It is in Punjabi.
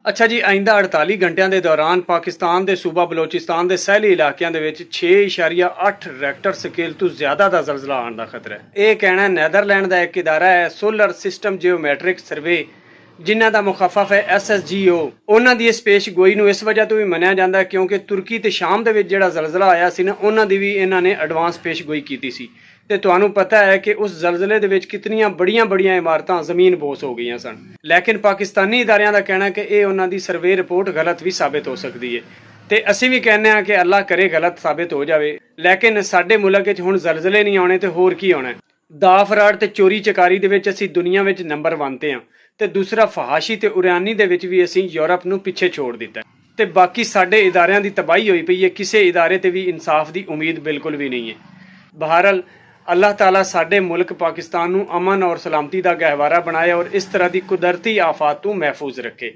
ਅੱਛਾ ਜੀ, ਆਇੰਦਾ 48 ਘੰਟਿਆਂ ਦੇ ਦੌਰਾਨ ਪਾਕਿਸਤਾਨ ਦੇ ਸੂਬਾ ਬਲੋਚਿਸਤਾਨ ਦੇ ਸਹਿਲੀ ਇਲਾਕਿਆਂ ਦੇ ਵਿੱਚ 6.8 ਰੈਕਟਰ ਸਕੇਲ ਤੋਂ ਜ਼ਿਆਦਾ ਦਾ ਜ਼ਲਜ਼ਲਾ ਆਉਣ ਦਾ ਖਤਰਾ ਹੈ। ਇਹ ਕਹਿਣਾ ਨੈਦਰਲੈਂਡ ਦਾ ਇੱਕ ਇਦਾਰਾ ਹੈ, ਸੋਲਰ ਸਿਸਟਮ ਜਿਓਮੈਟ੍ਰਿਕ ਸਰਵੇ, ਜਿਨ੍ਹਾਂ ਦਾ ਮੁਖੱਫਫ ਹੈ SSGO। ਉਹਨਾਂ ਦੀ ਇਸ ਪੇਸ਼ਗੋਈ ਨੂੰ ਇਸ ਵਜ੍ਹਾ ਤੋਂ ਵੀ ਮੰਨਿਆ ਜਾਂਦਾ ਹੈ ਕਿਉਂਕਿ ਤੁਰਕੀ ਤੇ ਸ਼ਾਮ ਦੇ ਵਿੱਚ ਜਿਹੜਾ ਜ਼ਲਜ਼ਲਾ ਆਇਆ ਸੀ ਨਾ, ਉਹਨਾਂ ਦੀ ਵੀ ਇਹਨਾਂ ਨੇ ਐਡਵਾਂਸ ਪੇਸ਼ਗੋਈ ਕੀਤੀ ਸੀ। ਤੇ ਤੁਹਾਨੂੰ ਪਤਾ ਹੈ ਕਿ ਉਸ ਜ਼ਲਜ਼ਲੇ ਦੇ ਵਿੱਚ ਕਿਤਨੀਆਂ ਬੜੀਆਂ ਇਮਾਰਤਾਂ ਜ਼ਮੀਨ ਬੋਸ ਹੋ ਗਈਆਂ ਸਨ। ਲੇਕਿਨ ਪਾਕਿਸਤਾਨੀ ਇਦਾਰਿਆਂ ਦਾ ਕਹਿਣਾ ਕਿ ਇਹ ਉਹਨਾਂ ਦੀ ਸਰਵੇ ਰਿਪੋਰਟ ਗਲਤ ਵੀ ਸਾਬਿਤ ਹੋ ਸਕਦੀ ਹੈ ਤੇ ਅਸੀਂ ਵੀ ਕਹਿੰਦੇ ਹਾਂ ਕਿ ਅੱਲਾਹ ਕਰੇ ਗਲਤ ਸਾਬਿਤ ਹੋ ਜਾਵੇ। ਲੇਕਿਨ ਸਾਡੇ ਮੁਲਕ ਵਿੱਚ ਹੁਣ ਜ਼ਲਜ਼ਲੇ ਨਹੀਂ ਆਉਣੇ ਤੇ ਹੋਰ ਕੀ ਆਉਣਾ। ਦਾ ਫਰਾਡ ਤੇ ਚੋਰੀ ਚਕਾਰੀ ਦੇ ਵਿੱਚ ਅਸੀਂ ਦੁਨੀਆ ਵਿੱਚ ਨੰਬਰ 1 ਤੇ ਹਾਂ ਤੇ ਦੂਸਰਾ ਫਹਾਸ਼ੀ ਤੇ ਉਰਿਆਨੀ ਦੇ ਵਿੱਚ ਵੀ ਅਸੀਂ ਯੂਰਪ ਨੂੰ ਪਿੱਛੇ ਛੋੜ ਦਿੱਤਾ ਤੇ ਬਾਕੀ ਸਾਡੇ ਇਦਾਰਿਆਂ ਦੀ ਤਬਾਹੀ ਹੋਈ ਪਈ ਹੈ। ਕਿਸੇ ਇਦਾਰੇ ਤੇ ਵੀ ਇਨਸਾਫ ਦੀ ਉਮੀਦ ਬਿਲਕੁਲ ਵੀ ਨਹੀਂ ਹੈ। ਬਹਰਹਾਲ अल्लाह ताला साडे मुल्क पाकिस्तान नूं अमन और सलामती का गहवारा बनाए और इस तरह की कुदरती आफात तो महफूज रखे।